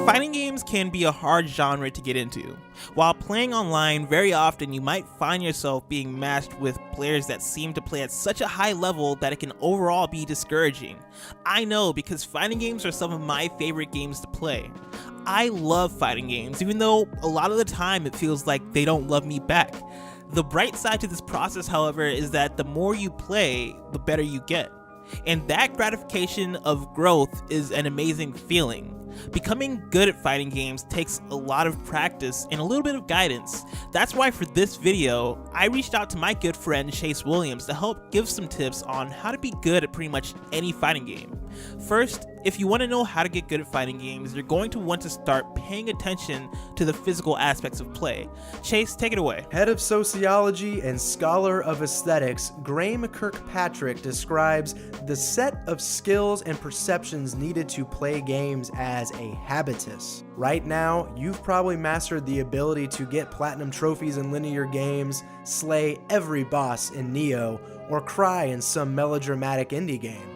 Fighting games can be a hard genre to get into. While playing online, very often you might find yourself being matched with players that seem to play at such a high level that it can overall be discouraging. I know, because fighting games are some of my favorite games to play. I love fighting games, even though a lot of the time it feels like they don't love me back. The bright side to this process, however, is that the more you play, the better you get. And that gratification of growth is an amazing feeling. Becoming good at fighting games takes a lot of practice and a little bit of guidance. That's why for this video, I reached out to my good friend Chase Williams to help give some tips on how to be good at pretty much any fighting game. First, if you want to know how to get good at fighting games, you're going to want to start paying attention to the physical aspects of play. Chase, take it away. Head of Sociology and Scholar of Aesthetics, Graham Kirkpatrick describes the set of skills and perceptions needed to play games as a habitus. Right now, you've probably mastered the ability to get platinum trophies in linear games, slay every boss in Nioh, or cry in some melodramatic indie game.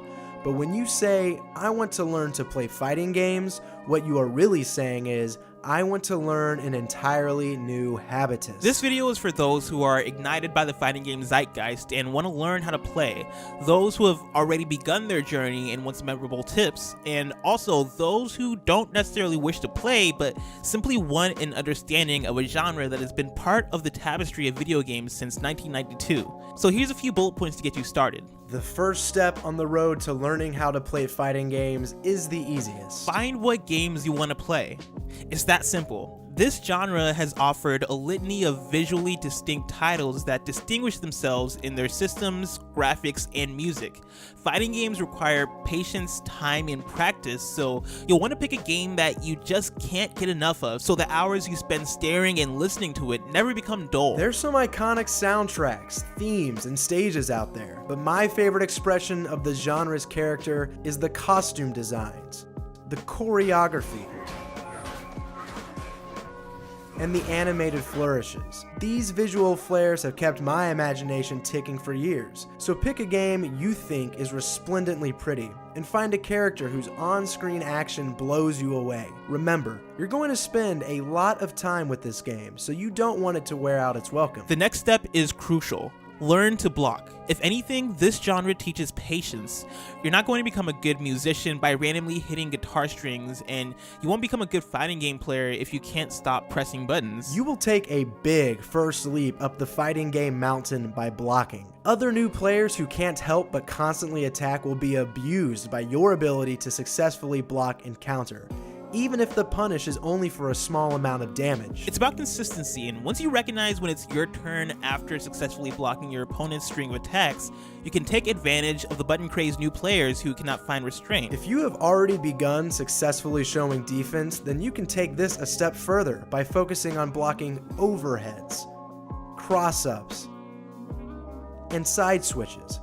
But when you say, I want to learn to play fighting games, what you are really saying is, I want to learn an entirely new habitus. This video is for those who are ignited by the fighting game zeitgeist and want to learn how to play, those who have already begun their journey and want some memorable tips, and also those who don't necessarily wish to play but simply want an understanding of a genre that has been part of the tapestry of video games since 1992. So here's a few bullet points to get you started. The first step on the road to learning how to play fighting games is the easiest. Find what games you want to play. It's that simple. This genre has offered a litany of visually distinct titles that distinguish themselves in their systems, graphics, and music. Fighting games require patience, time, and practice, so you'll want to pick a game that you just can't get enough of, so the hours you spend staring and listening to it never become dull. There's some iconic soundtracks, themes, and stages out there, but my favorite expression of the genre's character is the costume designs, the choreography, and the animated flourishes. These visual flares have kept my imagination ticking for years, so pick a game you think is resplendently pretty, and find a character whose on-screen action blows you away. Remember, you're going to spend a lot of time with this game, so you don't want it to wear out its welcome. The next step is crucial. Learn to block. If anything, this genre teaches patience. You're not going to become a good musician by randomly hitting guitar strings, and you won't become a good fighting game player if you can't stop pressing buttons. You will take a big first leap up the fighting game mountain by blocking. Other new players who can't help but constantly attack will be abused by your ability to successfully block and counter, even if the punish is only for a small amount of damage. It's about consistency, and once you recognize when it's your turn after successfully blocking your opponent's string of attacks, you can take advantage of the button-crazed new players who cannot find restraint. If you have already begun successfully showing defense, then you can take this a step further by focusing on blocking overheads, cross-ups, and side switches.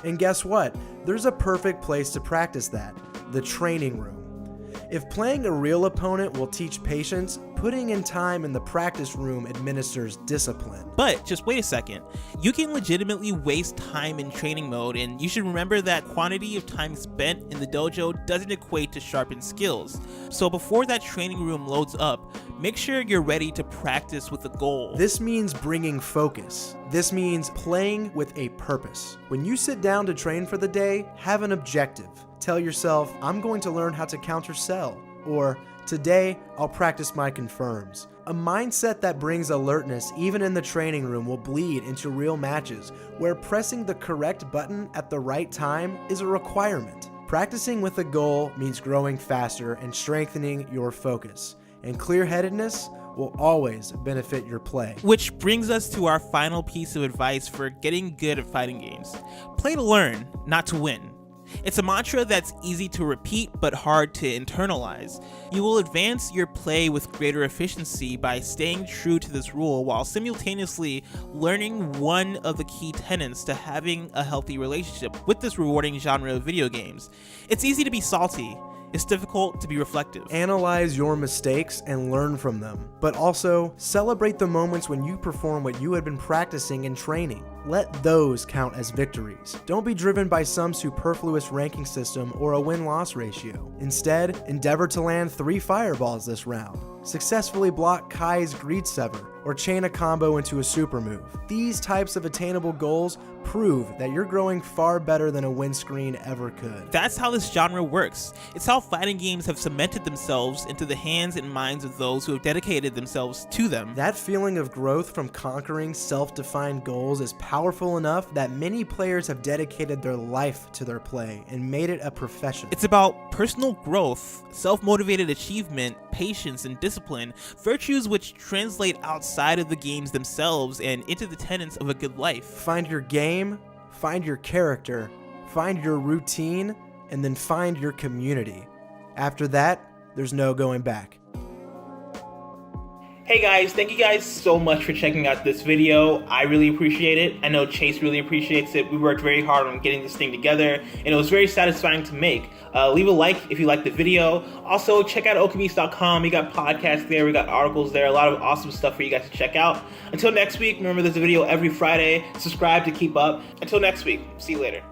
And guess what? There's a perfect place to practice that: the training room. If playing a real opponent will teach patience, putting in time in the practice room administers discipline. But just wait a second. You can legitimately waste time in training mode, and you should remember that quantity of time spent in the dojo doesn't equate to sharpened skills. So before that training room loads up, make sure you're ready to practice with a goal. This means bringing focus. This means playing with a purpose. When you sit down to train for the day, have an objective. Tell yourself, I'm going to learn how to counter cell, or today I'll practice my confirms. A mindset that brings alertness even in the training room will bleed into real matches, where pressing the correct button at the right time is a requirement. Practicing with a goal means growing faster and strengthening your focus, and clear-headedness will always benefit your play. Which brings us to our final piece of advice for getting good at fighting games. Play to learn, not to win. It's a mantra that's easy to repeat but hard to internalize. You will advance your play with greater efficiency by staying true to this rule while simultaneously learning one of the key tenets to having a healthy relationship with this rewarding genre of video games. It's easy to be salty. it's difficult to be reflective. Analyze your mistakes and learn from them, but also celebrate the moments when you perform what you had been practicing and training. Let those count as victories. Don't be driven by some superfluous ranking system or a win-loss ratio. Instead, endeavor to land 3 fireballs this round. Successfully block Kai's Greed Sever, or chain a combo into a super move. These types of attainable goals prove that you're growing far better than a win screen ever could. That's how this genre works. It's how fighting games have cemented themselves into the hands and minds of those who have dedicated themselves to them. That feeling of growth from conquering self-defined goals is powerful enough that many players have dedicated their life to their play and made it a profession. It's about personal growth, self-motivated achievement, patience, and discipline, virtues which translate outside of the games themselves and into the tenets of a good life. Find your game, find your character, find your routine, and then find your community. After that, there's no going back. Hey guys, thank you guys so much for checking out this video. I really appreciate it. I know Chase really appreciates it. We worked very hard on getting this thing together, and it was very satisfying to make. Leave a like if you liked the video. Also, check out okbeast.com. We got podcasts there, we got articles there, a lot of awesome stuff for you guys to check out. Until next week, remember there's a video every Friday. Subscribe to keep up. Until next week, see you later.